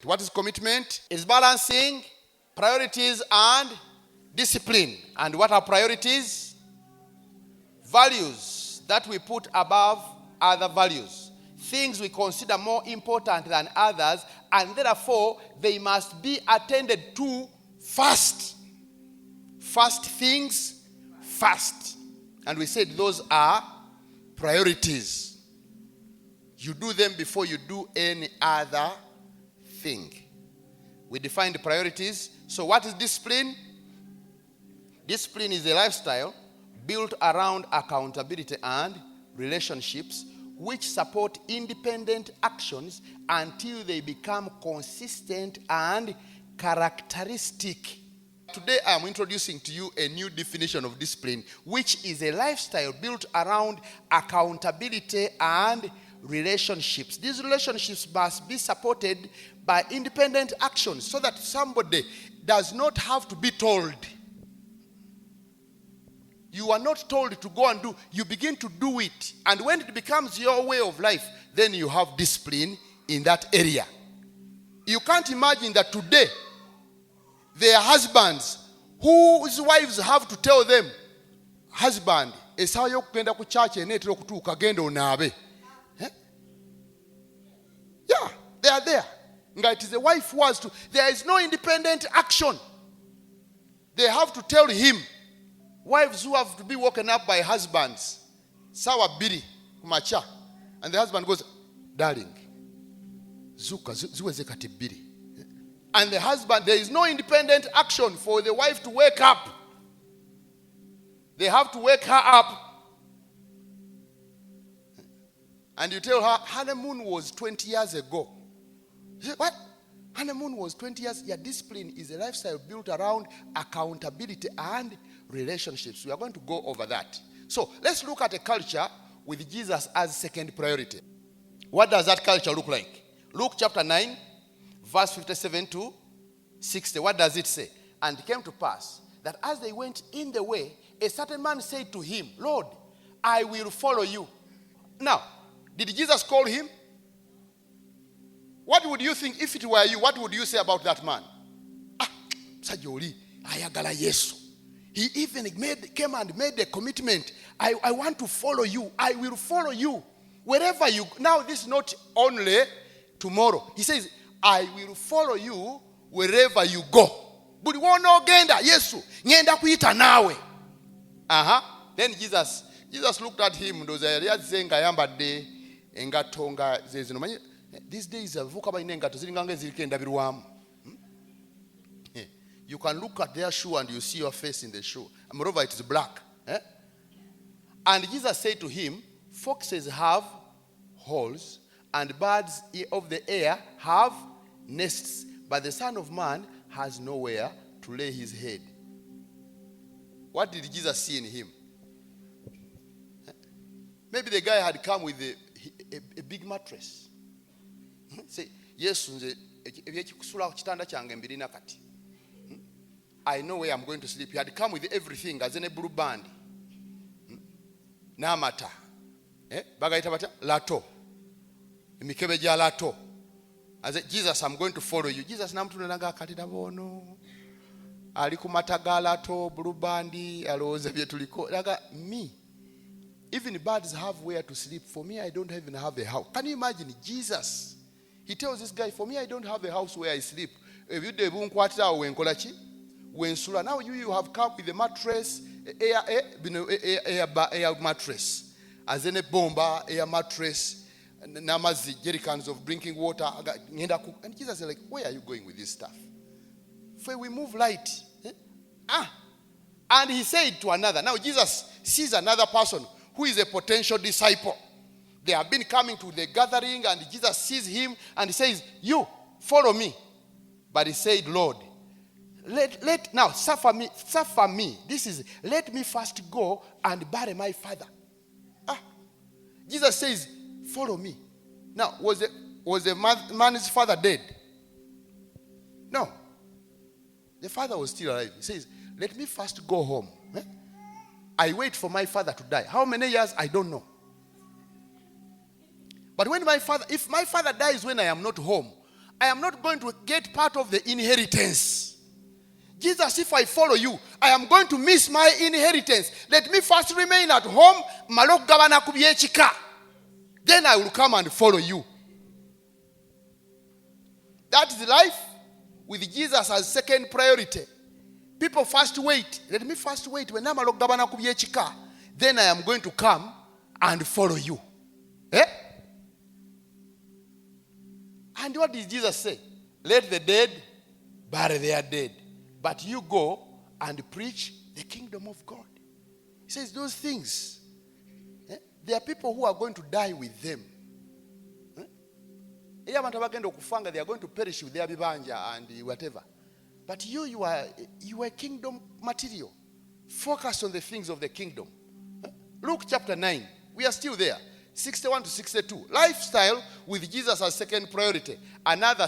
What is commitment? It's balancing priorities and discipline. And what are priorities? Values that we put above other values. Things we consider more important than others, and therefore they must be attended to first. First things first. And we said those are priorities. You do them before you do any other thing. We defined priorities. So what is discipline? Discipline is a lifestyle built around accountability and relationships which support independent actions until they become consistent and characteristic. Today I am introducing to you a new definition of discipline, which is a lifestyle built around accountability and relationships. These relationships must be supported by independent actions so that somebody does not have to be told. You are not told to go and do. You begin to do it. And when it becomes your way of life, then you have discipline in that area. You can't imagine that today there are husbands whose wives have to tell them, husband, esawa yokugenda ku church enetera okutuuka genda onaabe. Yeah, they are there. It is the wife who has to. There is no independent action. They have to tell him. Wives who have to be woken up by husbands. Sawa biri kumacha. And the husband goes, darling, zuka ziweze kati biri. And the husband, there is no independent action for the wife to wake up. They have to wake her up. And you tell her, honeymoon was 20 years ago. You say, what? Honeymoon was 20 years. Yeah, discipline is a lifestyle built around accountability and relationships. We are going to go over that. So let's look at a culture with Jesus as second priority. What does that culture look like? Luke chapter 9, verse 57 to 60. What does it say? And it came to pass that as they went in the way, a certain man said to him, Lord, I will follow you. Now, did Jesus call him? What would you think if it were you? What would you say about that man? Sajoli, ayagala Yesu. He even came and made a commitment. I want to follow you. I will follow you. Wherever you go. Now this is not only tomorrow. He says, I will follow you wherever you go. But you won't know genda, Yesu. Ngenda kuita nawe. Then Jesus looked at him. These days, you can look at their shoe and you see your face in the shoe. Moreover, it is black. And Jesus said to him, foxes have holes and birds of the air have nests, but the Son of Man has nowhere to lay his head. What did Jesus see in him? Maybe the guy had come with a big mattress. Say, yes, I know where I'm going to sleep. He had come with everything as in a blue band. Namata. Bagaita bata? Lato. Mikebeja lato. I said, Jesus, I'm going to follow you. Jesus namtunanga katida bono. Alikumataga lato, blue bandi, aloze vyetuliko. Laga me. Even birds have where to sleep. For me, I don't even have a house. Can you imagine Jesus? He tells this guy, for me, I don't have a house where I sleep. Now you have come with a mattress, air mattress. As in a bomba, air mattress, namazi, jerrycans of drinking water. And Jesus is like, where are you going with this stuff? For we move light. And he said to another. Now Jesus sees another person who is a potential disciple. They have been coming to the gathering and Jesus sees him and he says, you, follow me. But he said, Lord, now suffer me. This is, let me first go and bury my father. Jesus says, follow me. Now, was the man's father dead? No. The father was still alive. He says, let me first go home. I wait for my father to die. How many years? I don't know. But when if my father dies when I am not home, I am not going to get part of the inheritance. Jesus, if I follow you, I am going to miss my inheritance. Let me first remain at home. Then I will come and follow you. That is life with Jesus as second priority. People first wait. Let me first wait. Then I am going to come and follow you. Eh? And what did Jesus say? Let the dead bury their dead. But you go and preach the kingdom of God. He says those things. There are people who are going to die with them. They are going to perish with their bibanja and whatever. But you are kingdom material. Focus on the things of the kingdom. Luke chapter 9. We are still there. 61 to 62. Lifestyle with Jesus as second priority. Another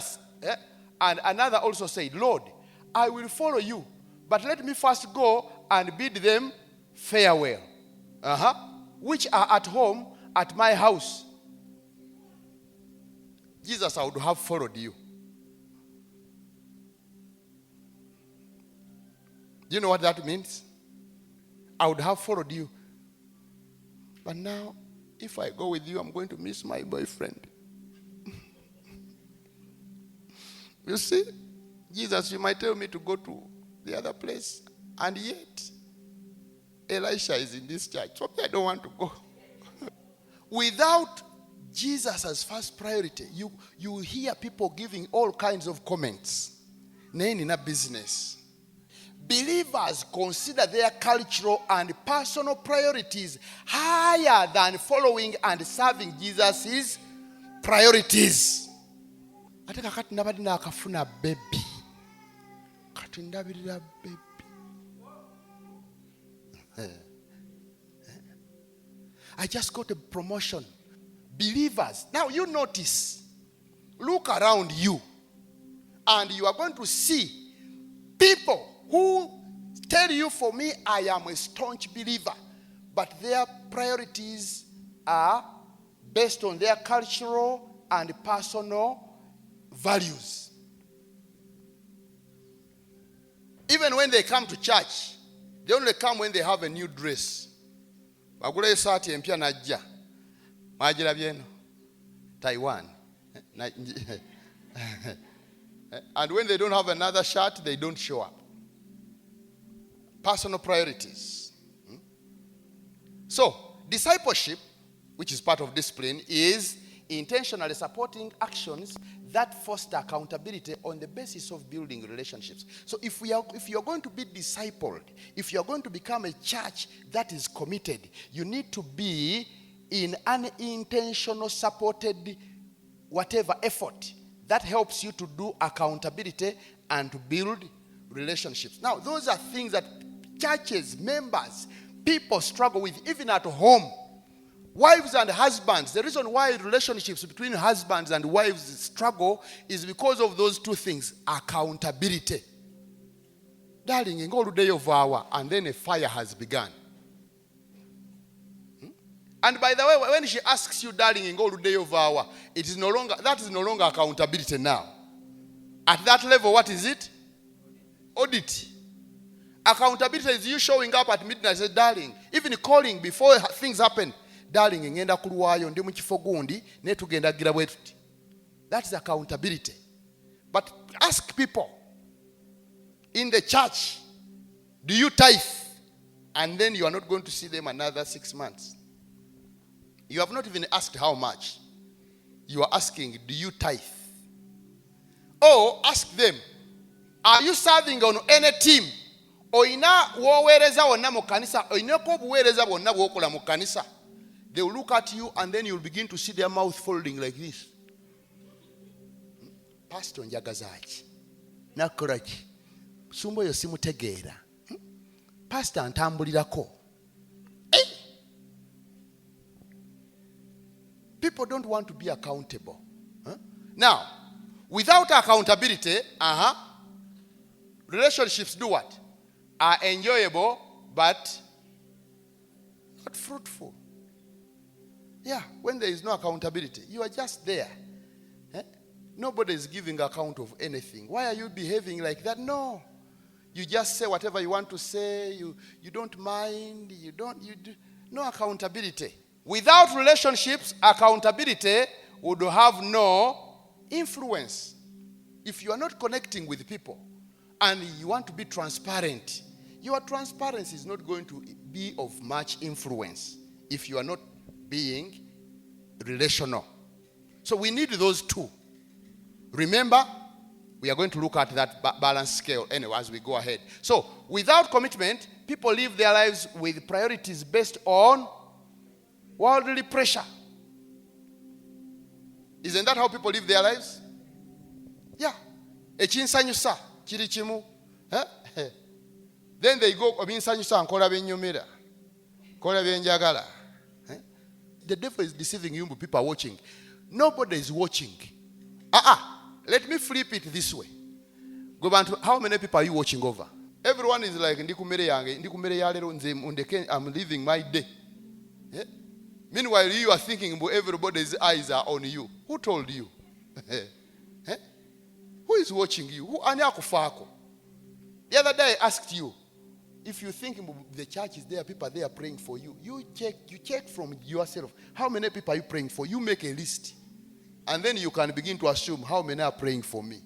also said, Lord, I will follow you, but let me first go and bid them farewell. Which are at home at my house. Jesus, I would have followed you. Do you know what that means? I would have followed you. But now, if I go with you, I'm going to miss my boyfriend. You see, Jesus, you might tell me to go to the other place, and yet Elisha is in this church. So I don't want to go. Without Jesus as first priority, you hear people giving all kinds of comments. In a business. Believers consider their cultural and personal priorities higher than following and serving Jesus' priorities. I think I can't baby. I just got a promotion. Believers. Now you notice. Look around you. And you are going to see people who tell you, for me, I am a staunch believer. But their priorities are based on their cultural and personal values. Even when they come to church, they only come when they have a new dress. Taiwan. And when they don't have another shirt, they don't show up. Personal priorities. So, discipleship, which is part of discipline, is intentionally supporting actions that foster accountability on the basis of building relationships. So if you're going to be discipled, if you're going to become a church that is committed, you need to be in an intentional supported whatever effort that helps you to do accountability and to build relationships. Now, those are things that churches, members, people struggle with, even at home. Wives and husbands, the reason why relationships between husbands and wives struggle is because of those two things. Accountability. Darling, in all day of hour, and then a fire has begun. And by the way, when she asks you, darling, in all day of hour, that is no longer accountability now. At that level, what is it? Audit. Accountability is you showing up at midnight and say, darling, even calling before things happen. Darling, ngenda kulwayo ndi mu kifo gundi ne tugenda gira bwe tuti. That's accountability. But ask people in the church, do you tithe? And then you are not going to see them another 6 months. You have not even asked how much. You are asking, do you tithe? Or ask them, are you serving on any team? Oina wowereza wonna mu kanisa, oinako obuweereza bwonna bw'okola mu kanisa. They will look at you and then you'll begin to see their mouth folding like this. Pastor njagazaaki. Nakolaki. Sumbo yo simutegeera. Pastor ntambulirako. People don't want to be accountable. Now, without accountability, relationships do what? Are enjoyable, but not fruitful. Yeah, when there is no accountability, you are just there. Nobody is giving account of anything. Why are you behaving like that? No. You just say whatever you want to say. You don't mind. You do. No accountability. Without relationships, accountability would have no influence. If you are not connecting with people and you want to be transparent, your transparency is not going to be of much influence if you are not being relational. So we need those two. Remember, we are going to look at that balance scale anyway as we go ahead. So, without commitment, people live their lives with priorities based on worldly pressure. Isn't that how people live their lives? Yeah. Ekinsanyusa kiri kimu. Then they go obinsanyusa nkola byennyumira. Nkola byenjagala. The devil is deceiving you, but people are watching. Nobody is watching. Let me flip it this way. Go back to how many people are you watching over? Everyone is like, I'm living my day. Yeah? Meanwhile, you are thinking everybody's eyes are on you. Who told you? Who is watching you? The other day I asked you, if you think the church is there, people are there praying for you. You check from yourself. How many people are you praying for? You make a list. And then you can begin to assume how many are praying for me.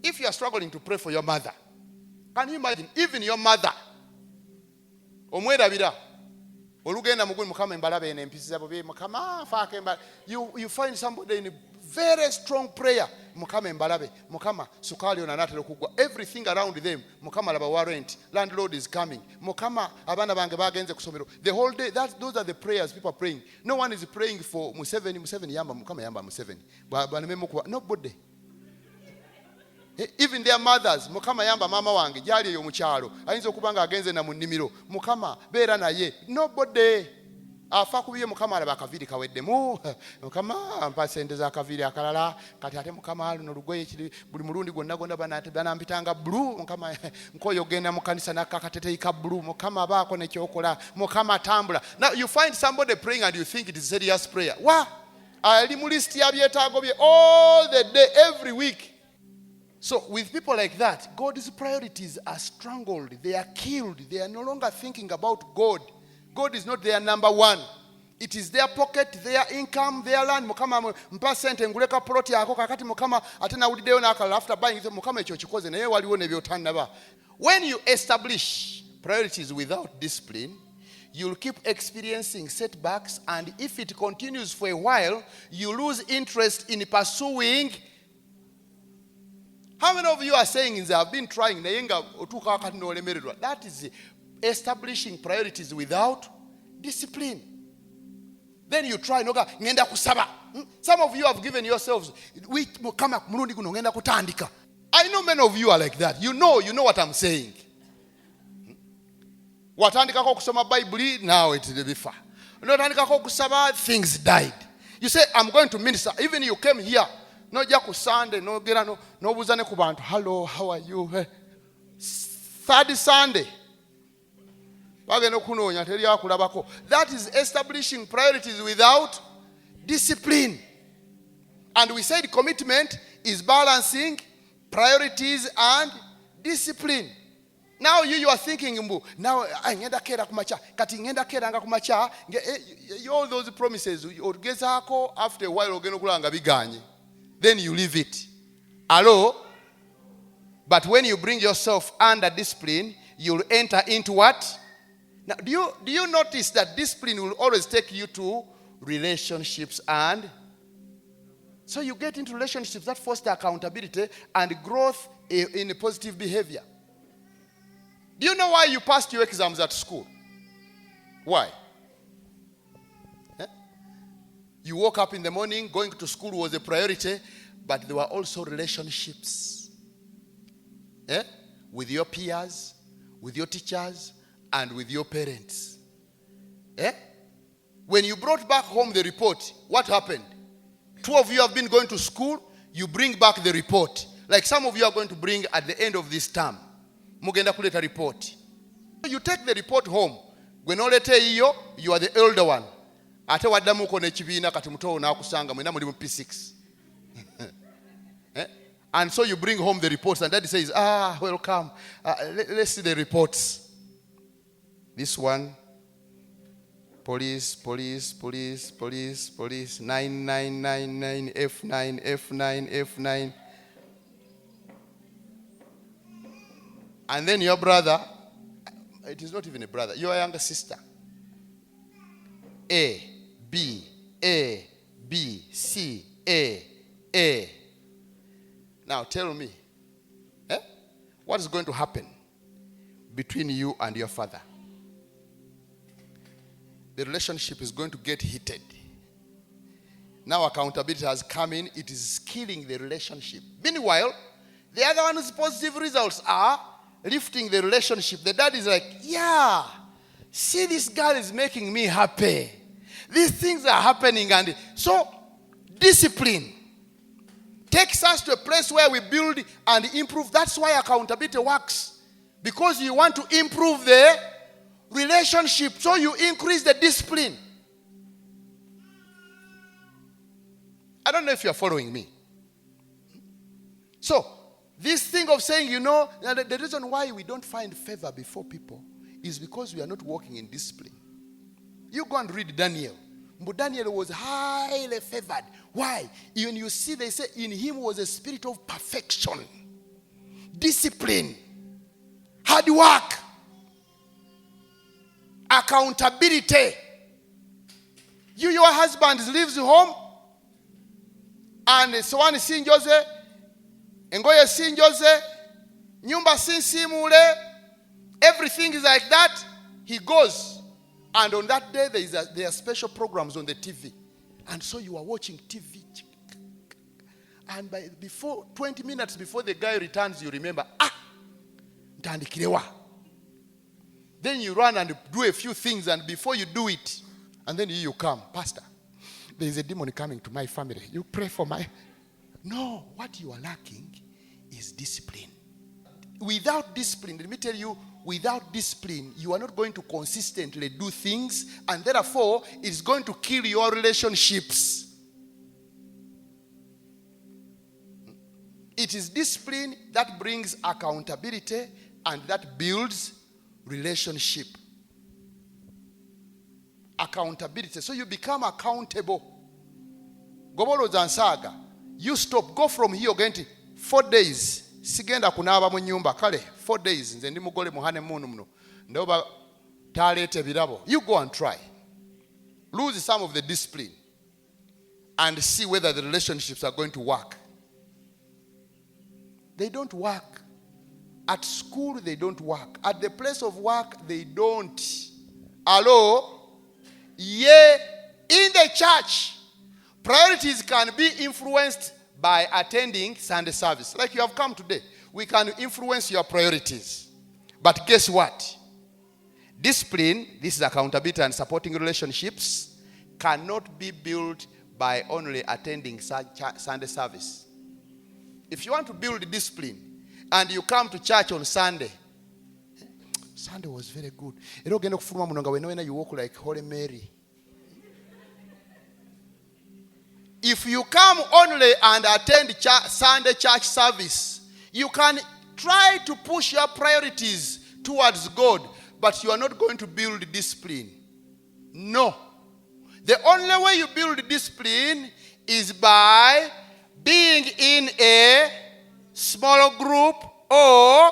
If you are struggling to pray for your mother, can you imagine, even your mother, you find somebody in a very strong prayer. Everything around them, warrant, landlord is coming. The whole day, those are the prayers people are praying. No one is praying for Museveni yamba. Nobody. Even their mothers, mukama yamba mama wange jali yo mukyalo ayinza okubanga agenze na munnimiro mukama beera naye. Nobody. Afa kubiye mukama alaba akaviri kaweddemu mukama ampa sente za akaviri akalala kati ate mukama aluno lugoye kiri buli mulundi gwonna banampitanga blue mukama nkoyo genda mu kanisa nakakateteyi ka blue mukama abaako nekyokola mukama tambula. Now you find somebody praying and you think it is serious prayer. Wa ali mu list ya byetaago bye all the day, every week. So with people like that, God's priorities are strangled. They are killed. They are no longer thinking about God. God is not their number one. It is their pocket, their income, their land. Mukama mpa sente nguleka plot yako kakati mukama ate nawuliddeyo n'akalala after buying mukama ekyo kikoze naye waliwo ne byotannaba. When you establish priorities without discipline, you'll keep experiencing setbacks, and if it continues for a while, you lose interest in pursuing. How many of you are saying they have been trying? That is establishing priorities without discipline. Then you try ngenda kusaba. Some of you have given yourselves I know many of you are like that. You know what I'm saying. Watandika kusoma Bible, now it will be far. Watandika kusaba, things died. You say, I'm going to minister. Even you came here, no jaku Sunday, no gera no buzane kubantu. Hello, how are you? Third Sunday. That is establishing priorities without discipline. And we said commitment is balancing priorities and discipline. Now you are thinking, now ngenda kera kumacha, kati ngenda kera nga kumacha, all those promises, after a while then you leave it. Hello? But when you bring yourself under discipline, you'll enter into what? Now, do you notice that discipline will always take you to relationships, and so you get into relationships that foster accountability and growth in a positive behavior. Do you know why you passed your exams at school? Why? You woke up in the morning, going to school was a priority, but there were also relationships with your peers, with your teachers, and with your parents. When you brought back home the report, what happened? 2 of you have been going to school, you bring back the report. Like some of you are going to bring at the end of this term. Mugenda kuleta report. You take the report home. When you are the elder one. ate waddamuko n'ekibiina kati muto n'akusanga mwena muli mu P6. And so you bring home the reports and daddy says, welcome. Let's see the reports. This one, police, 9999, F9. And then your brother, it is not even a brother, your younger sister. A, B, C, A. Now tell me, what is going to happen between you and your father? The relationship is going to get heated. Now accountability has come in. It is killing the relationship. Meanwhile, the other one's positive results are lifting the relationship. The dad is like, yeah, see, this girl is making me happy. These things are happening. And so discipline takes us to a place where we build and improve. That's why accountability works. Because you want to improve the relationship. So you increase the discipline. I don't know if you're following me. So, this thing of saying, the reason why we don't find favor before people is because we are not walking in discipline. You go and read Daniel. But Daniel was highly favored. Why? When you see, they say in him was a spirit of perfection, discipline, hard work, accountability. Your husband leaves home, and someone sin Jose, engoye sin Jose, nyumba sin simule, everything is like that. He goes. And on that day, there are special programs on the TV. And so you are watching TV. And before 20 minutes before the guy returns, you remember, ntandikirewa. Then you run and do a few things, and before you do it, and then you come, Pastor, there is a demon coming to my family. You pray for my... No, what you are lacking is discipline. Without discipline, let me tell you, without discipline, you are not going to consistently do things, and therefore, it's going to kill your relationships. It is discipline that brings accountability and that builds relationship. Accountability. So you become accountable. Gobolo zansaga. You stop. Go from here again 4 days. Sigenda kunaba mu nyumba kale 4 days nze ndi mugole muhane munu muno ndoba talete birabo. You go and try. Lose some of the discipline and see whether the relationships are going to work. They don't work. At school they don't work. At the place of work they don't. Hello? Yeah, in the church priorities can be influenced by attending Sunday service. Like you have come today, we can influence your priorities. But guess what? Discipline, this is accountability and supporting relationships, cannot be built by only attending Sunday service. If you want to build discipline and you come to church on Sunday, Sunday was very good. You walk like Holy Mary. If you come only and attend Sunday church service, you can try to push your priorities towards God, but you are not going to build discipline. No. The only way you build discipline is by being in a small group or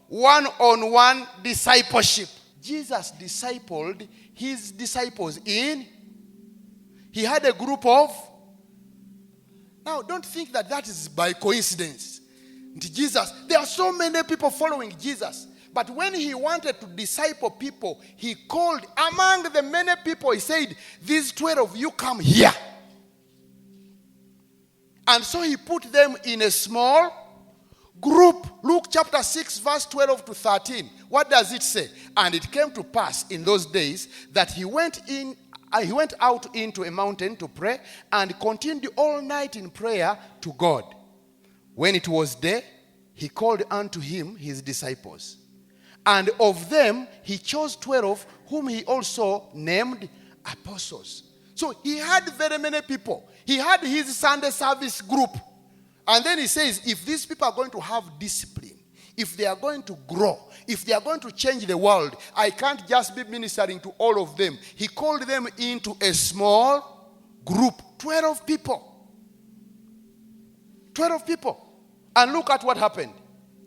one-on-one discipleship. Jesus discipled his disciples he had a group of... Now, don't think that is by coincidence. Jesus, there are so many people following Jesus. But when he wanted to disciple people, he called among the many people, he said, these 12 you come here. And so he put them in a small group. Luke chapter 6, verse 12 to 13. What does it say? And it came to pass in those days that he went out into a mountain to pray and continued all night in prayer to God. When it was day, he called unto him his disciples. And of them he chose 12, whom he also named apostles. So he had very many people. He had his Sunday service group. And then he says, if these people are going to have discipline, if they are going to grow, if they are going to change the world, I can't just be ministering to all of them. He called them into a small group, 12 people. 12 people. And look at what happened.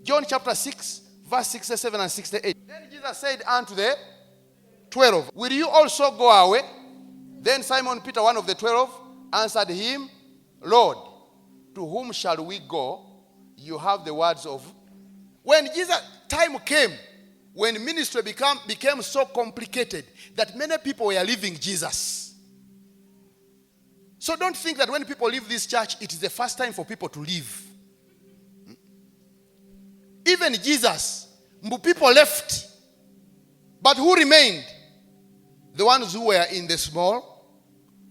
John chapter 6, verse 67 and 68. Then Jesus said unto the 12, will you also go away? Then Simon Peter, one of the 12, answered him, Lord, to whom shall we go? You have the words of... When Jesus' time came, when ministry became so complicated that many people were leaving Jesus. So don't think that when people leave this church, it is the first time for people to leave. Even Jesus, people left. But who remained? The ones who were in the small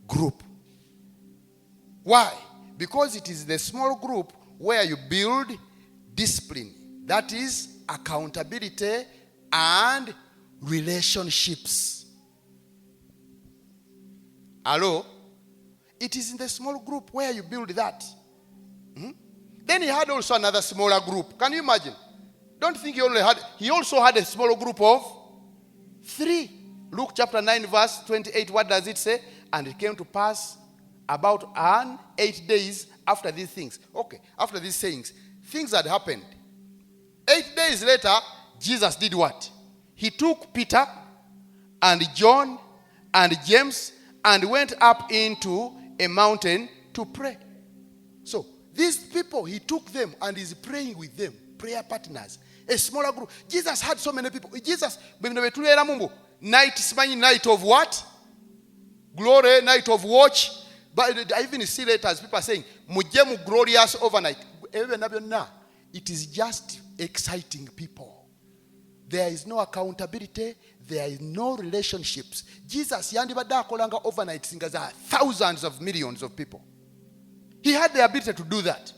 group. Why? Because it is the small group where you build discipline. That is accountability and relationships. Hello? It is in the small group where you build that. Then he had also another smaller group. Can you imagine? Don't think he also had a smaller group of 3. Luke chapter 9 verse 28, what does it say? And it came to pass about 8 days after these things. Okay, after these sayings, things had happened. 8 days later, Jesus did what? He took Peter and John and James and went up into a mountain to pray. So, these people, he took them and is praying with them. Prayer partners. A smaller group. Jesus had so many people. Jesus, night of what? Glory, night of watch. But I even see letters, people are saying, Mujemu glorious overnight. It is just exciting people. There is no accountability. There is no relationships. Jesus, yandibada kolanga overnight singers are thousands of millions of people. He had the ability to do that.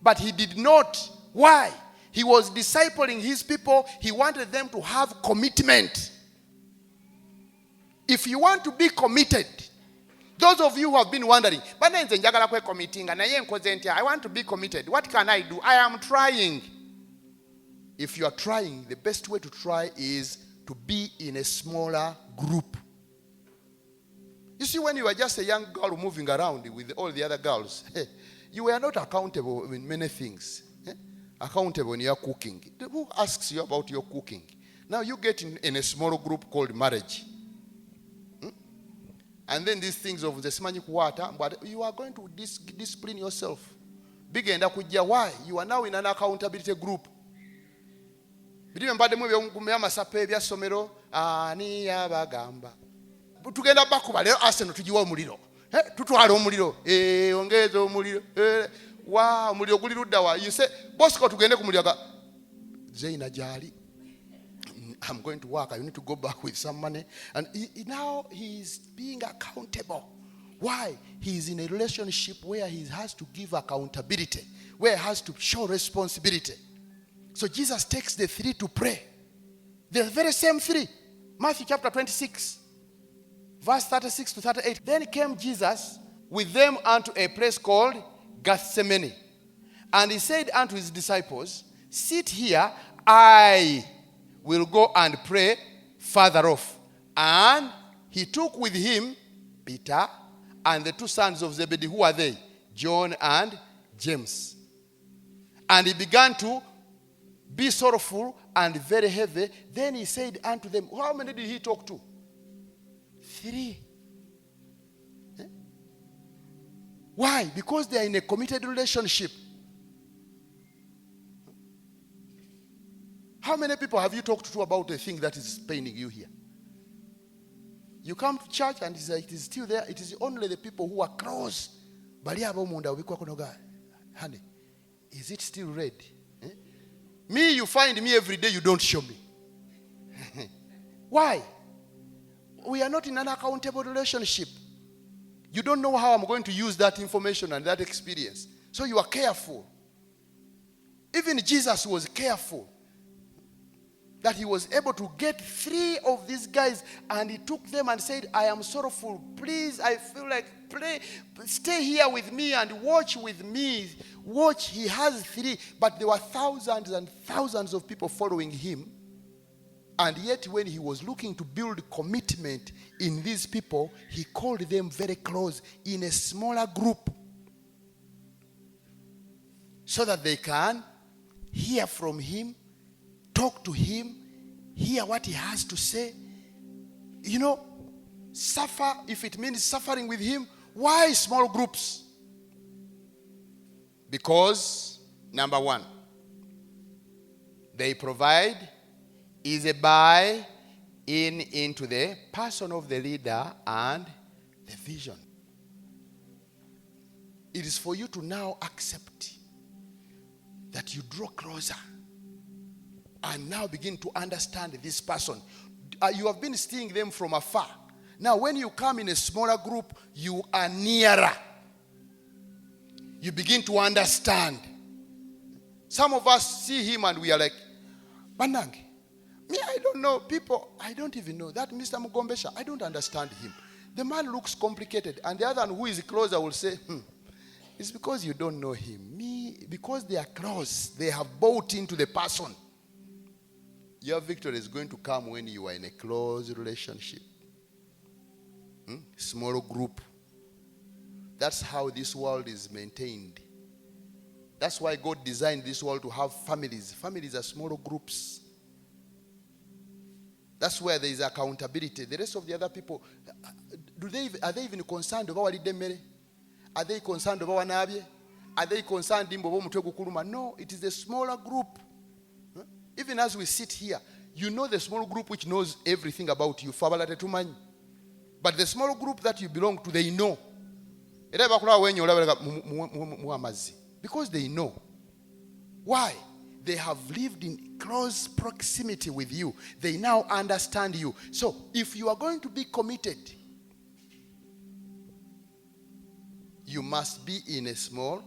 But he did not. Why? He was discipling his people. He wanted them to have commitment. If you want to be committed, those of you who have been wondering, I want to be committed. What can I do? I am trying. If you are trying, the best way to try is to be in a smaller group. You see, when you are just a young girl moving around with all the other girls, you were not accountable in many things. Accountable in your cooking. Who asks you about your cooking? Now you get in a small group called marriage. And then these things of the smanic water, but you are going to discipline yourself. Why? You are now in an accountability group. Tugenda bakuba lero Arsenal tujiwa omuliro. Tutwala omuliro. Ongeza omuliro. Wa omuliro guli ludda wa. You say, Bosco tugende ku muliro ga. Zaina jali. I'm going to work. I need to go back with some money. And now he's being accountable. Why? He's in a relationship where he has to give accountability, where he has to show responsibility. So Jesus takes the 3 to pray. The very same 3. Matthew chapter 26, verse 36 to 38. Then came Jesus with them unto a place called Gethsemane. And he said unto his disciples, sit here, I will go and pray farther off. And he took with him Peter and the 2 sons of Zebedee. Who are they? John and James. And he began to be sorrowful and very heavy. Then he said unto them, how many did he talk to? 3. Why? Because they are in a committed relationship. How many people have you talked to about the thing that is paining you here? You come to church and it is still there. It is only the people who are close. Honey, is it still red? Me, you find me every day, you don't show me. Why? We are not in an accountable relationship. You don't know how I'm going to use that information and that experience. So you are careful. Even Jesus was careful. that he was able to get 3 of these guys, and he took them and said, I am sorrowful. Please, I feel like, stay here with me and watch with me. Watch, he has 3. But there were thousands and thousands of people following him. And yet when he was looking to build commitment in these people, he called them very close in a smaller group so that they can hear from him, talk to him, hear what he has to say. Suffer if it means suffering with him. Why small groups? Because, number 1, they provide easy buy into the person of the leader and the vision. It is for you to now accept that you draw closer and now begin to understand this person. You have been seeing them from afar. Now when you come in a smaller group, you are nearer. You begin to understand. Some of us see him and we are like, Banange, me, I don't know. People, I don't even know. That Mr. Mugombesha, I don't understand him. The man looks complicated. And the other one who is closer will say, it's because you don't know him. Me, because they are close. They have bought into the person. Your victory is going to come when you are in a close relationship. Small group. That's how this world is maintained. That's why God designed this world to have families. Families are small groups. That's where there is accountability. The rest of the other people, are they even concerned about Lidemere? Are they concerned about Wanabye? Are they concerned about Mutego Kuruma? No, it is a smaller group. Even as we sit here, you know the small group which knows everything about you. But the small group that you belong to, they know. Because they know. Why? They have lived in close proximity with you. They now understand you. So, if you are going to be committed, you must be in a small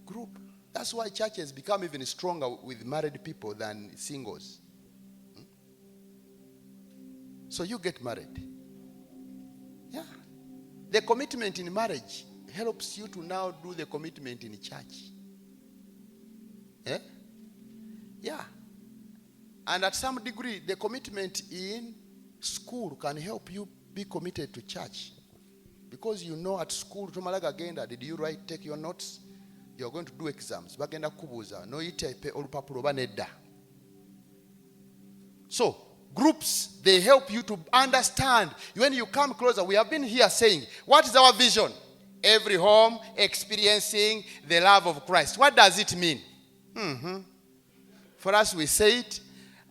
group. That's why churches become even stronger with married people than singles. So you get married. Yeah. The commitment in marriage helps you to now do the commitment in church. Yeah? Yeah. And at some degree, the commitment in school can help you be committed to church. Because you know at school, did you take your notes? You're going to do exams. So, groups, they help you to understand. When you come closer, we have been here saying, what is our vision? Every home experiencing the love of Christ. What does it mean? For us, we say it.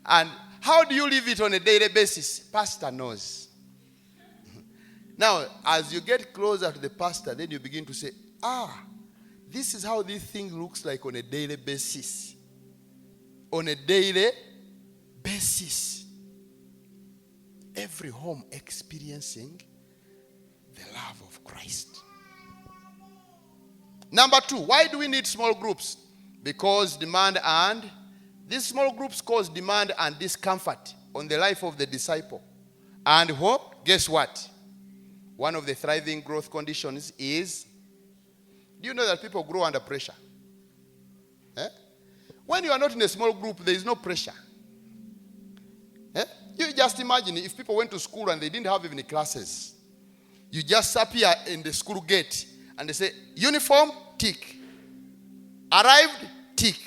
And how do you live it on a daily basis? Pastor knows. Now, as you get closer to the pastor, then you begin to say, this is how this thing looks like on a daily basis. On a daily basis. Every home experiencing the love of Christ. Number 2, why do we need small groups? Because these small groups cause demand and discomfort on the life of the disciple. And hope, guess what? One of the thriving growth conditions is, do you know that people grow under pressure? When you are not in a small group, there is no pressure. You just imagine if people went to school and they didn't have even classes. You just appear in the school gate and they say, uniform, tick. Arrived, tick.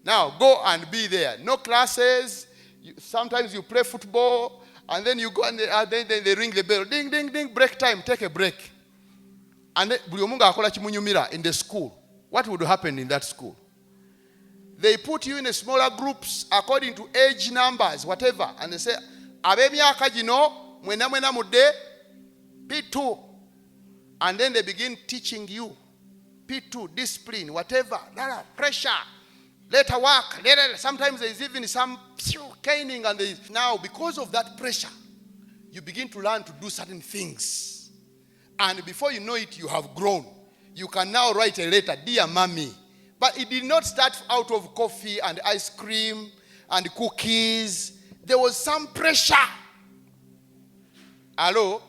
Now go and be there. No classes. Sometimes you play football and then you go and then they ring the bell. Ding, ding, ding, break time, take a break. And then in the school. What would happen in that school? They put you in a smaller groups according to age numbers, whatever. And they say, P2. And then they begin teaching you. P2, discipline, whatever. Pressure. Later work. Sometimes there is even some caning. And now, because of that pressure, you begin to learn to do certain things. And before you know it, you have grown. You can now write a letter, dear mommy. But it did not start out of coffee and ice cream and cookies. There was some pressure. Hello?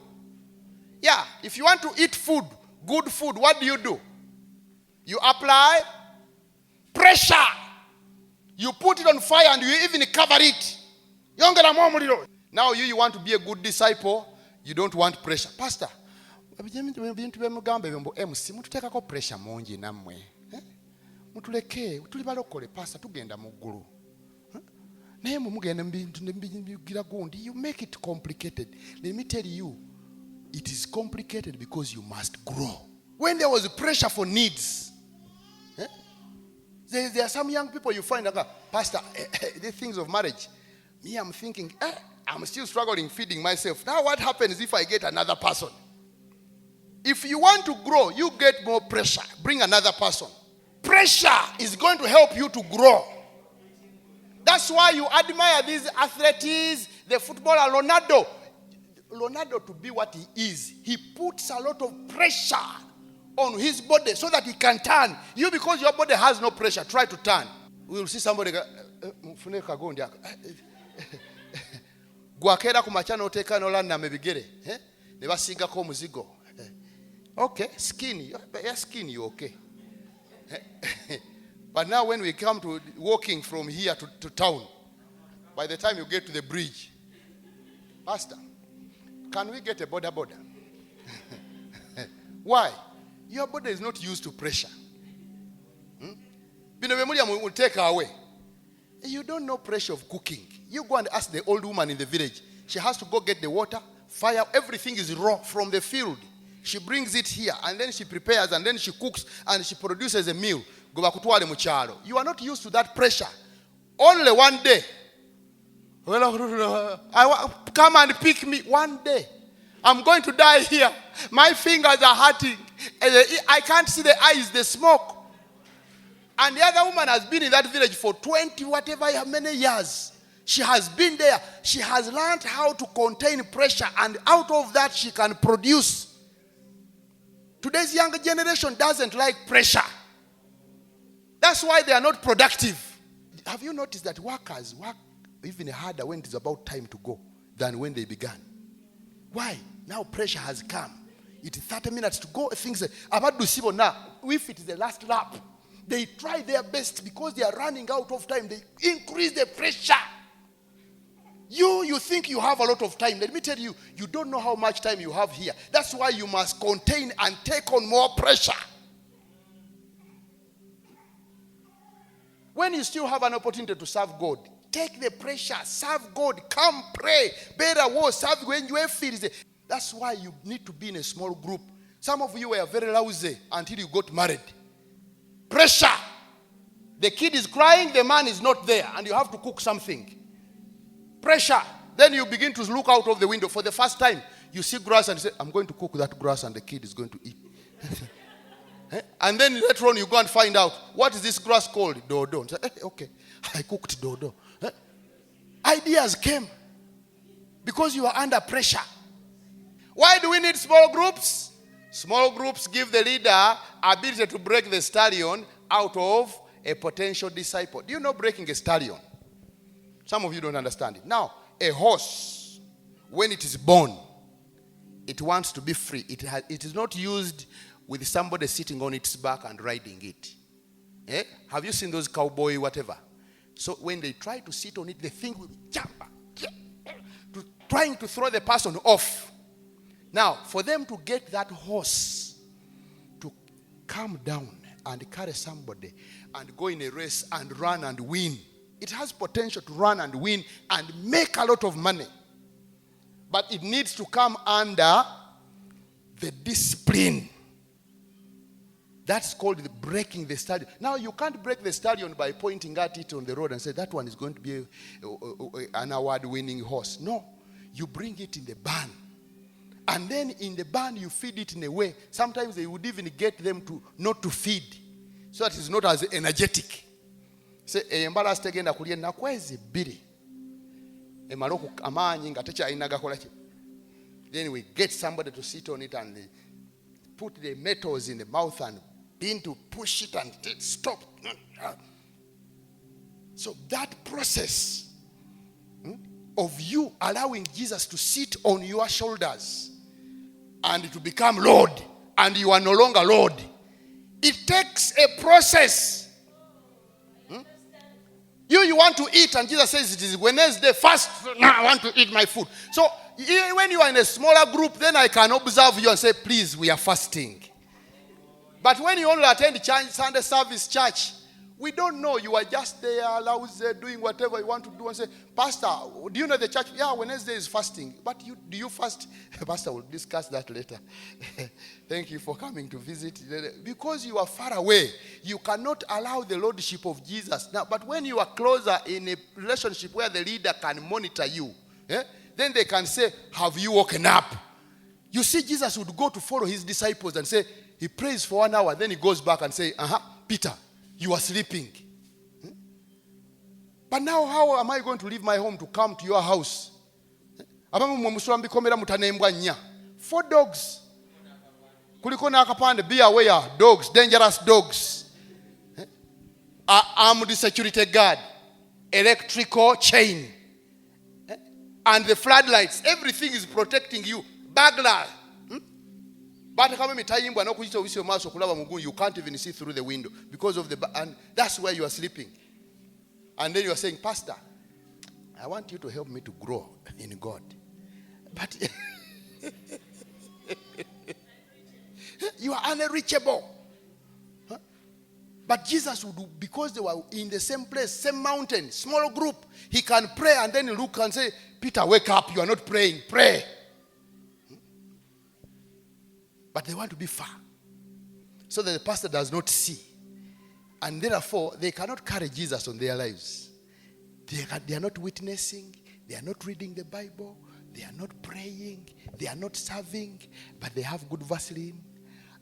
Yeah, if you want to eat food, good food, what do? You apply pressure. You put it on fire and you even cover it. Now you want to be a good disciple, you don't want pressure. Pastor, pressure monji namwe. Mutuleke, tuli balokole pastor tugenda mu ggulu. Naye mugenda mbigira gundi, you make it complicated. Let me tell you, it is complicated because you must grow. When there was pressure for needs, there are some young people you find like, Pastor, the things of marriage. Me, I'm thinking, I'm still struggling feeding myself. Now what happens if I get another person? If you want to grow, you get more pressure. Bring another person. Pressure is going to help you to grow. That's why you admire these athletes, the footballer Ronaldo. Ronaldo, to be what he is, he puts a lot of pressure on his body so that he can turn. You, because your body has no pressure, try to turn. We will see somebody gwakera ku machano oteka nolanda mebigere ne basingako omuzigo. Okay, skinny, you're skinny, you okay. But now when we come to walking from here to town, by the time you get to the bridge, Pastor, can we get a border? Why? Your body is not used to pressure. Will take her away. You don't know pressure of cooking. You go and ask the old woman in the village. She has to go get the water, fire, everything is raw from the field. She brings it here, and then she prepares, and then she cooks, and she produces a meal. You are not used to that pressure. Only one day. Come and pick me one day. I'm going to die here. My fingers are hurting. I can't see the eyes, the smoke. And the other woman has been in that village for 20, whatever, many years. She has been there. She has learned how to contain pressure, and out of that she can produce. Today's younger generation doesn't like pressure. That's why they are not productive. Have you noticed that workers work even harder when it is about time to go than when they began? Why? Now pressure has come. It is 30 minutes to go. Things about to see now. If it is the last lap, they try their best because they are running out of time. They increase the pressure. You think you have a lot of time. Let me tell you, you don't know how much time you have here. That's why you must contain and take on more pressure. When you still have an opportunity to serve God, take the pressure, serve God, come pray, better war, serve when you feel. That's why you need to be in a small group. Some of you were very lousy until you got married. Pressure. The kid is crying, the man is not there, and you have to cook something. Pressure. Then you begin to look out of the window. For the first time, you see grass and you say, I'm going to cook that grass and the kid is going to eat. And then later on you go and find out, what is this grass called? Dodo. And say, okay, I cooked dodo. Ideas came because you are under pressure. Why do we need small groups? Small groups give the leader ability to break the stallion out of a potential disciple. Do you know breaking a stallion? Some of you don't understand it. Now, a horse, when it is born, it wants to be free. It is not used with somebody sitting on its back and riding it. Have you seen those cowboy whatever? So when they try to sit on it, the thing will jump, trying to throw the person off. Now, for them to get that horse to calm down and carry somebody and go in a race and run and win, it has potential to run and win and make a lot of money. But it needs to come under the discipline. That's called breaking the stallion. Now, you can't break the stallion by pointing at it on the road and say, that one is going to be an award-winning horse. No. You bring it in the barn. And then in the barn, you feed it in a way. Sometimes they would even get them to not to feed, so that it's not as energetic. Say, embala stegenda kulia na kwezi biri. Emaloku amanyi ngatecha inaga kolaki. Then we get somebody to sit on it and put the metals in the mouth and begin to push it and stop. So that process of you allowing Jesus to sit on your shoulders and to become Lord, and you are no longer Lord, it takes a process. You want to eat, and Jesus says it is Wednesday, fast. Now I want to eat my food. So when you are in a smaller group, then I can observe you and say, please, we are fasting. But when you only attend church, Sunday service church, we don't know. You are just there, lousy, doing whatever you want to do, and say, Pastor, do you know the church? Yeah, Wednesday is fasting. But do you fast? Pastor, we'll discuss that later. Thank you for coming to visit. Because you are far away, you cannot allow the lordship of Jesus. Now, but when you are closer in a relationship where the leader can monitor you, then they can say, have you woken up? You see, Jesus would go to follow his disciples and say, he prays for 1 hour, then he goes back and say, Peter, you are sleeping. But now how am I going to leave my home to come to your house? 4 dogs. Kuliko nakapande, be aware, dogs, dangerous dogs. Armed security guard, electrical chain, and the floodlights. Everything is protecting you. Burglar. But you can't even see through the window because of and that's where you are sleeping. And then you are saying, Pastor, I want you to help me to grow in God. But you are unreachable. But Jesus would do, because they were in the same place, same mountain, small group, he can pray and then look and say, Peter, wake up, you are not praying, pray. But they want to be far, so that the pastor does not see. And therefore, they cannot carry Jesus on their lives. They are not witnessing. They are not reading the Bible. They are not praying. They are not serving. But they have good Vaseline.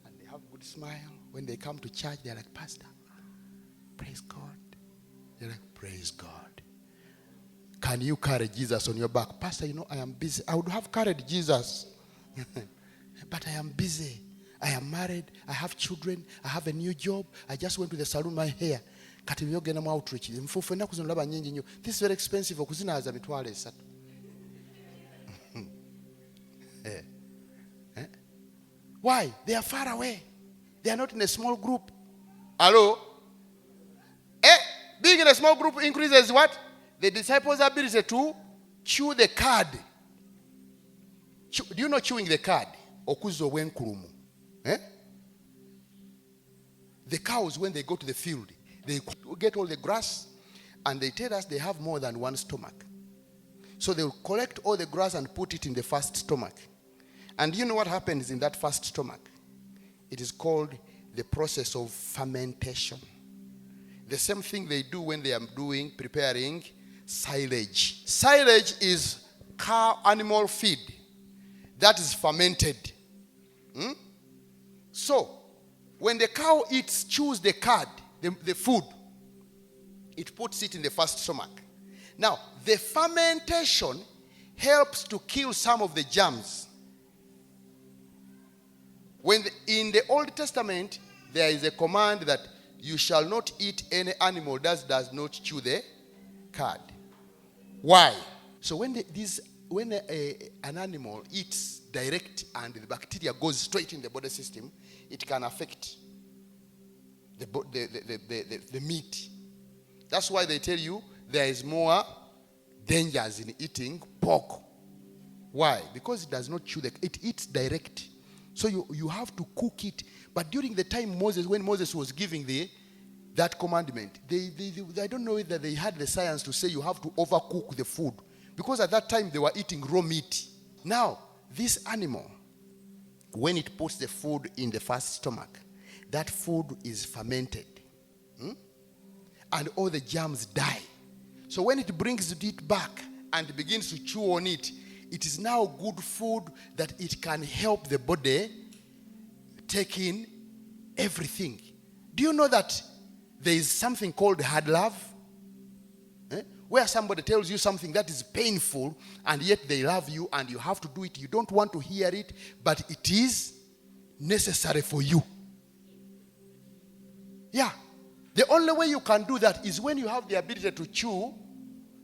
And they have good smile. When they come to church, they are like, Pastor, praise God. They're like, praise God. Can you carry Jesus on your back? Pastor, I am busy. I would have carried Jesus. But I am busy. I am married. I have children. I have a new job. I just went to the salon my hair. This is very expensive. Why? They are far away. They are not in a small group. Hello? Being in a small group increases what? The disciples' ability to chew the cud. Do you know chewing the cud? The cows, when they go to the field, they get all the grass, and they tell us they have more than one stomach. So they will collect all the grass and put it in the first stomach. And you know what happens in that first stomach? It is called the process of fermentation. The same thing they do when they are preparing silage. Silage is animal feed that is fermented. So, when the cow chews the cud, the food, it puts it in the first stomach. Now, the fermentation helps to kill some of the germs. In the Old Testament, there is a command that you shall not eat any animal that does not chew the cud. Why? So when an animal eats direct and the bacteria goes straight in the body system, it can affect the meat. That's why they tell you there is more dangers in eating pork. Why? Because it does not chew it eats direct. So you have to cook it. But during the time when Moses was giving that commandment, I don't know whether they had the science to say you have to overcook the food. Because at that time they were eating raw meat. Now, this animal, when it puts the food in the first stomach, that food is fermented. And all the germs die. So when it brings it back and begins to chew on it, it is now good food that it can help the body take in everything. Do you know that there is something called hard love? Where somebody tells you something that is painful and yet they love you and you have to do it. You don't want to hear it, but it is necessary for you. Yeah. The only way you can do that is when you have the ability to chew,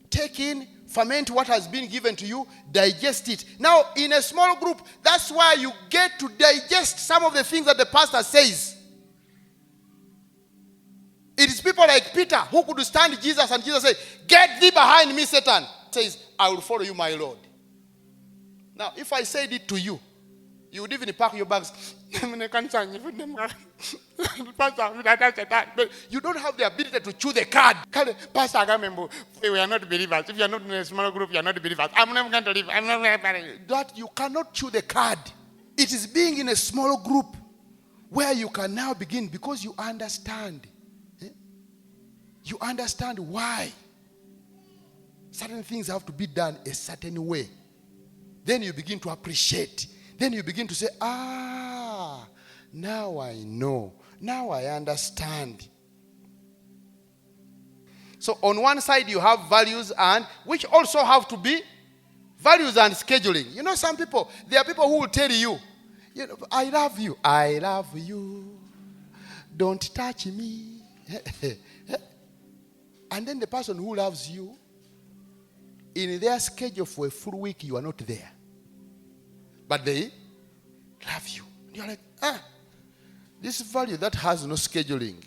take in, ferment what has been given to you, digest it. Now, in a small group, that's why you get to digest some of the things that the pastor says. It is people like Peter who could stand Jesus and Jesus said, "Get thee behind me, Satan." Says, "I will follow you, my Lord." Now, if I said it to you, you would even pack your bags. But you don't have the ability to chew the card. Pastor, we are not believers. If you are not in a small group, you are not believers. I'm not going to leave. I'm not going to leave. That you cannot chew the card. It is being in a small group where you can now begin because you understand. You understand why certain things have to be done a certain way. Then you begin to appreciate. Then you begin to say, now I know. Now I understand. So on one side you have values, and which also have to be values and scheduling. You know, some people, there are people who will tell you, I love you. I love you. Don't touch me. And then the person who loves you, in their schedule for a full week, you are not there. But they love you. You're like, this value that has no scheduling.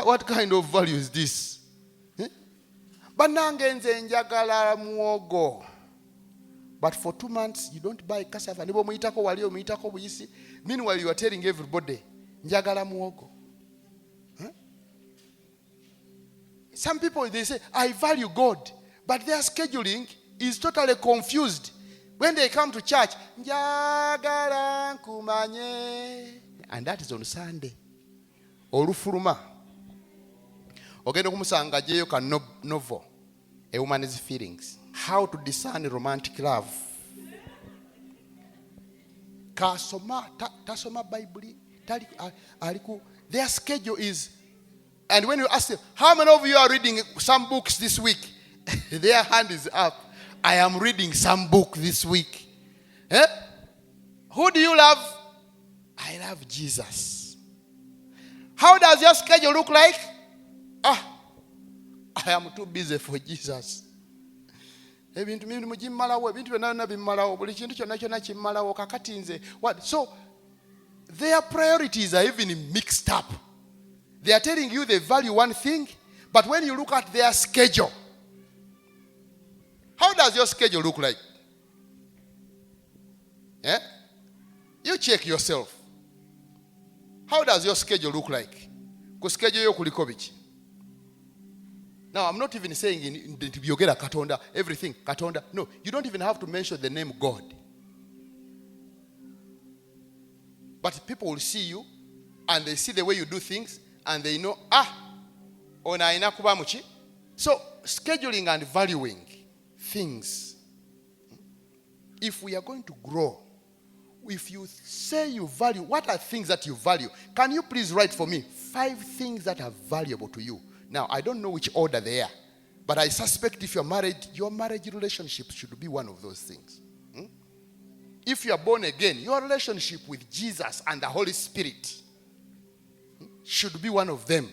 What kind of value is this? But for 2 months, you don't buy cassava. Meanwhile, you are telling everybody, njagala muogo. Some people, they say, I value God. But their scheduling is totally confused. When they come to church, njagala nkumanye. And that is on Sunday. Olufuluma. Ogenda kumusanga jeyo ka novel. A woman's feelings. How to discern romantic love. Tasoma Bible. Their schedule is. And when you ask them, how many of you are reading some books this week? Their hand is up. I am reading some book this week. Who do you love? I love Jesus. How does your schedule look like? I am too busy for Jesus. So their priorities are even mixed up. They are telling you they value one thing, but when you look at their schedule, how does your schedule look like? You check yourself. How does your schedule look like? Now, I'm not even saying in Yogera Katonda, everything, Katonda. No, you don't even have to mention the name God. But people will see you, and they see the way you do things, and they know, ona ina kuba muki. So, scheduling and valuing things. If we are going to grow, if you say you value, what are things that you value? Can you please write for me 5 things that are valuable to you? Now, I don't know which order they are, but I suspect if you're married, your marriage relationship should be one of those things. If you are born again, your relationship with Jesus and the Holy Spirit should be one of them.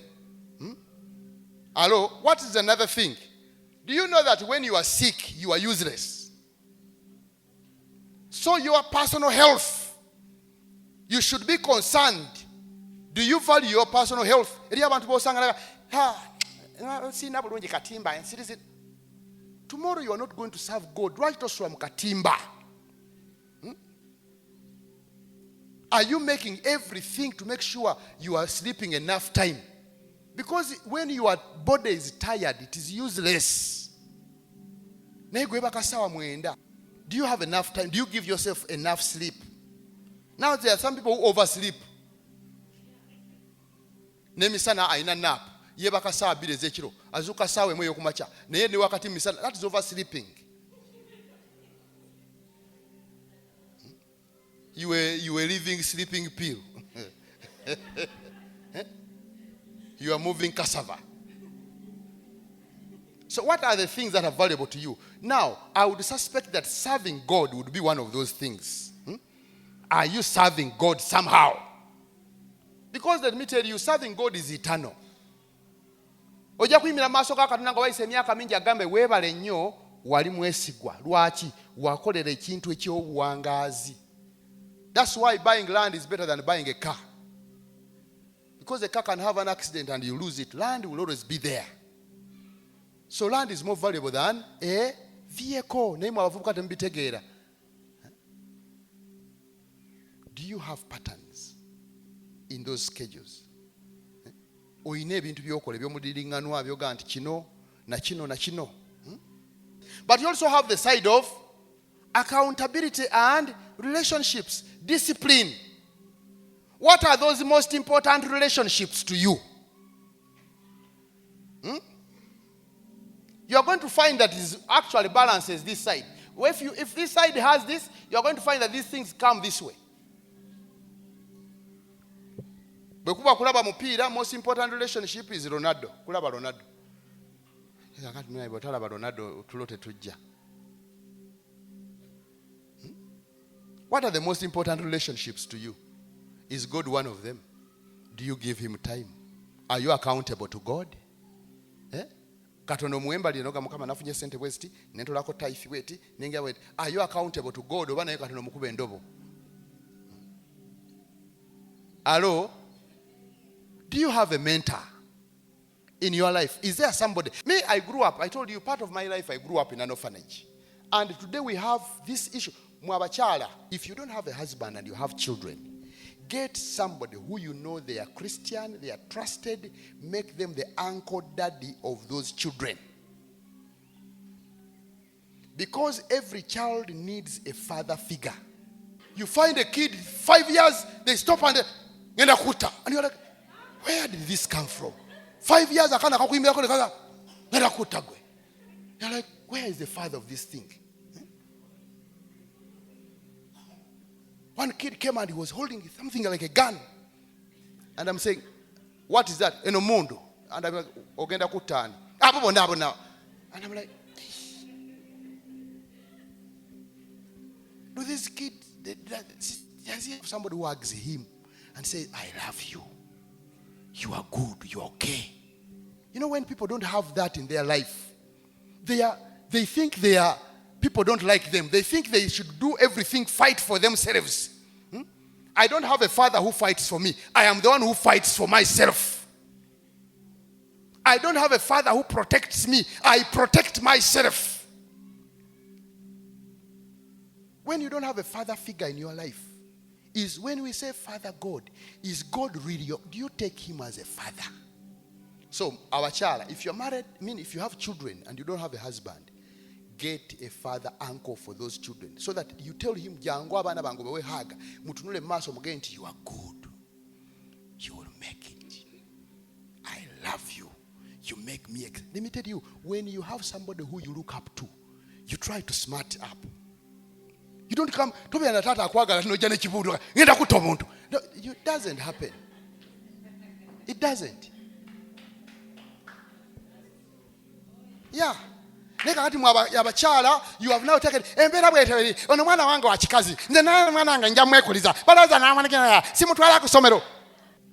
Hello, what is another thing? Do you know that when you are sick, you are useless? So your personal health, you should be concerned. Do you value your personal health? Tomorrow you are not going to serve God. Right to swam katimba. Are you making everything to make sure you are sleeping enough time? Because when your body is tired, it is useless. Do you have enough time? Do you give yourself enough sleep? Now there are some people who oversleep. Nemisana aina nap. Yebaka sawa bile zechiro. Azuka sawa mwe yokumacha. Neye ni wakati misana. That is oversleeping. You were living sleeping pill. You are moving cassava. So what are the things that are valuable to you? Now, I would suspect that serving God would be one of those things. Are you serving God somehow? Because let me tell you, serving God is eternal. ojja kuyimira mu maaso ga Katonda nga wayise emyaka mingi agambe weebale nnyo wali mwesigwa. Lwaki? Wakolera ekintu eky'obuwangaazi. That's why buying land is better than buying a car. Because a car can have an accident and you lose it. Land will always be there. So land is more valuable than a vehicle. Do you have patterns in those schedules? Oyina ebintu byokola ebyomudiringanwa byoga nti kino na kino na kino. But you also have the side of accountability and relationships, discipline. What are those most important relationships to you? You are going to find that it actually balances this side. If this side has this, you are going to find that these things come this way. Bwekuba kulaba mupiira, most important relationship is Ronaldo. Kulaba Ronaldo. Yakati mwe botalaba Ronaldo tulote tujja. What are the most important relationships to you? Is God one of them? Do you give him time? Are you accountable to God? Katono muemba linoga mukama nafunye sente bwesti nentolako taifi weti ninga weti. Are you accountable to God? Oba naye katono mukube ndobo. Hello? Do you have a mentor in your life? Is there somebody? Me, I grew up, I told you, part of my life, I grew up in an orphanage. And today we have this issue. Mwabachala, if you don't have a husband and you have children, get somebody who you know they are Christian, they are trusted, make them the uncle daddy of those children. Because every child needs a father figure. You find a kid, 5 years, they stop and you're like, where did this come from? 5 years, you're like, where is the father of this thing? One kid came and he was holding something like a gun. And I'm saying, what is that? Enomondo. And I'm like, Ogenda Kutani. And I'm like, do this kid, does he have somebody who hugs him and says, I love you. You are good. You are okay. You know, when people don't have that in their life, they think people don't like them. They think they should do everything, fight for themselves. I don't have a father who fights for me. I am the one who fights for myself. I don't have a father who protects me. I protect myself. When you don't have a father figure in your life, is when we say Father God, is God really do you take him as a father? So, our child, if you're married, if you have children and you don't have a husband, get a father uncle for those children so that you tell him jangu abana bangu bewe haga mutunule maso mugenti, you are good, you will make it, I love you, you make me. Let me tell you, when you have somebody who you look up to, you try to smart up. You don't come to be an atata kwagala no jane chibudu ngenda kuta omuntu. No, it doesn't happen. It doesn't. Yeah. Neka kati mwabachala, you have now taken embera bweteberi ono mwana wange wa kikazi nze na mwana wange nja mwekuliza balaza na mwana kina simutwala ku somero.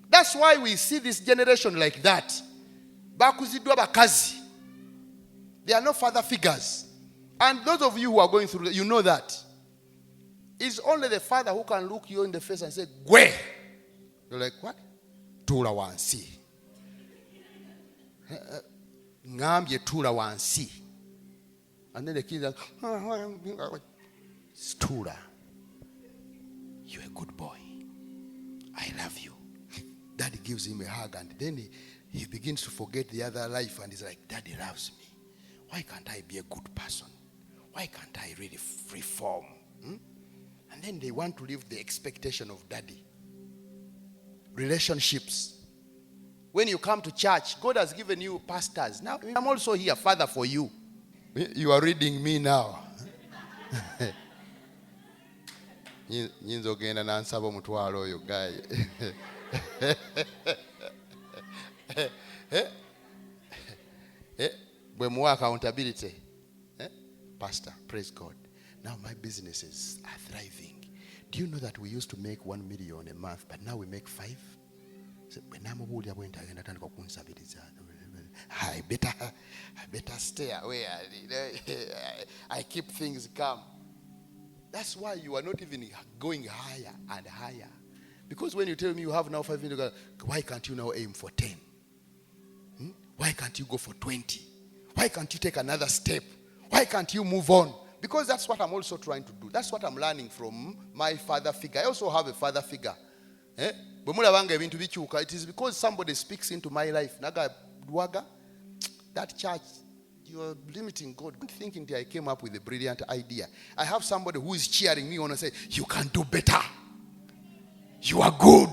That's why we see this generation like that. Bakuzidwa bakazi. There are no father figures. And those of you who are going through that, you know that. It's only the father who can look you in the face and say, Gwe. You're like, what? Tula wansi. Ngambye tula wansi. And then the kids are, Stula, you're a good boy. I love you. Daddy gives him a hug and then he begins to forget the other life and he's like, Daddy loves me. Why can't I be a good person? Why can't I really reform? And then they want to live the expectation of daddy. Relationships. When you come to church, God has given you pastors. Now, I'm also here, Father, for you. You are reading me now. Nyinzo genda nansaba omutwalo oyo guy. Bwe muwa accountability. Pastor, praise God. Now my businesses are thriving. Do you know that we used to make 1 million a month, but now we make 5? I better stay away. I keep things calm. That's why you are not even going higher and higher. Because when you tell me you have now 5 minutes, why can't you now aim for 10? Why can't you go for 20? Why can't you take another step? Why can't you move on? Because that's what I'm also trying to do. That's what I'm learning from my father figure. I also have a father figure. It is because somebody speaks into my life. Naga Luwaga, that church, you're limiting God. I'm thinking that I came up with a brilliant idea. I have somebody who is cheering me on and say, you can do better. You are good.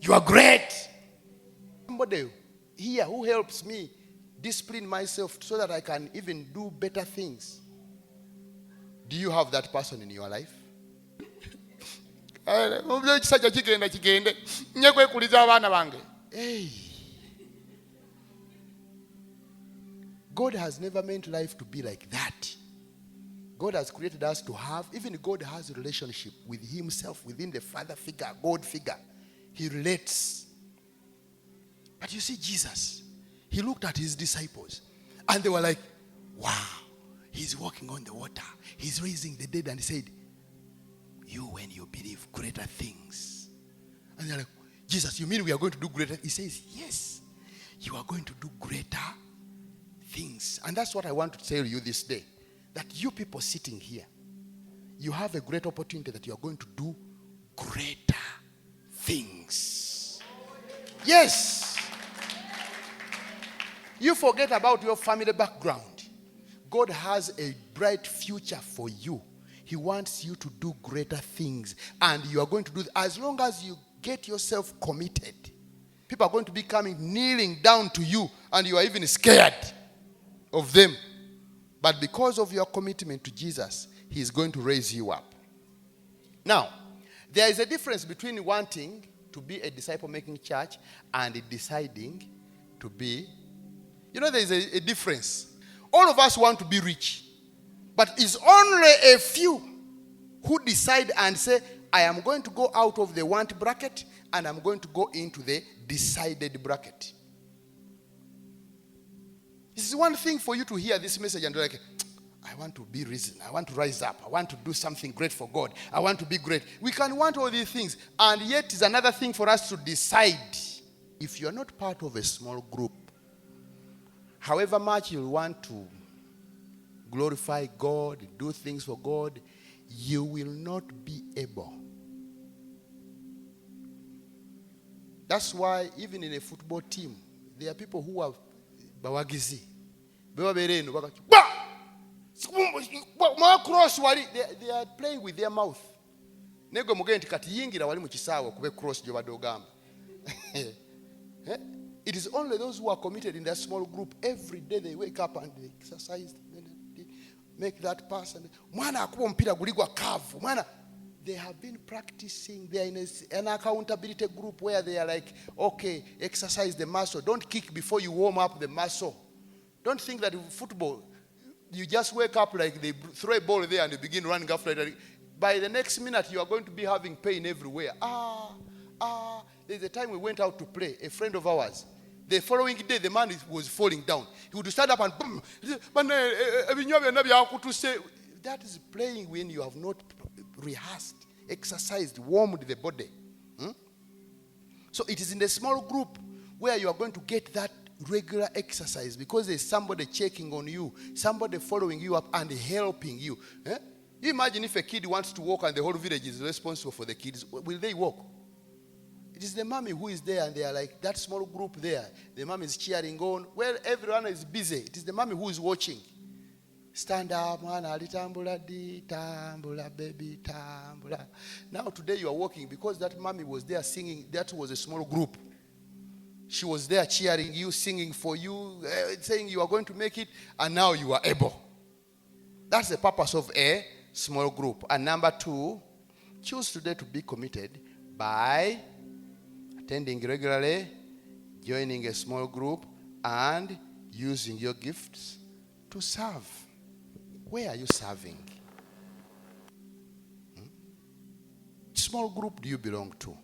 You are great. Somebody here who helps me discipline myself so that I can even do better things. Do you have that person in your life? Hey. God has never meant life to be like that. God has created us to have, even God has a relationship with himself within the Father figure, God figure. He relates. But you see Jesus, he looked at his disciples and they were like, wow, he's walking on the water. He's raising the dead, and he said, you, when you believe, greater things. And they're like, Jesus, you mean we are going to do greater? He says, yes, you are going to do greater things. And that's what I want to tell you this day. That you people sitting here, you have a great opportunity that you are going to do greater things. Yes. You forget about your family background. God has a bright future for you. He wants you to do greater things. And you are going to do, as long as you get yourself committed, people are going to be coming, kneeling down to you, and you are even scared of them. But because of your commitment to Jesus, he is going to raise you up. Now, there is a difference between wanting to be a disciple-making church and deciding to be. There is a difference. All of us want to be rich. But it's only a few who decide and say, I am going to go out of the want bracket and I'm going to go into the decided bracket. This is one thing for you to hear this message and be like, I want to be risen. I want to rise up. I want to do something great for God. I want to be great. We can want all these things. And yet it's another thing for us to decide. If you're not part of a small group, however much you want to glorify God, do things for God, you will not be able. That's why even in a football team, there are people who are bawagizi. They are playing with their mouth. It is only those who are committed in that small group. Every day they wake up and they exercise, make that pass. They have been practicing. They are in an accountability group where they are like, okay, exercise the muscle. Don't kick before you warm up the muscle. Don't think that in football, you just wake up like they throw a ball there and you begin running after it. By the next minute, you are going to be having pain everywhere. There's a time we went out to play, a friend of ours. The following day, the man was falling down. He would stand up and boom. That is playing when you have not rehearsed, exercised, warmed the body. So it is in the small group where you are going to get that regular exercise, because there's somebody checking on you, somebody following you up and helping you. You imagine if a kid wants to walk and the whole village is responsible for the kids, will they walk? It is the mommy who is there, and they are like that small group there. The mom is cheering on. Well, everyone is busy. It is the mommy who is watching. Stand up, man, tambula di, tambula baby, tambula. Now today you are walking because that mommy was there singing. That was a small group. She was there cheering you, singing for you, saying you are going to make it, and now you are able. That's the purpose of a small group. And number 2, choose today to be committed by attending regularly, joining a small group, and using your gifts to serve. Where are you serving? Small group do you belong to?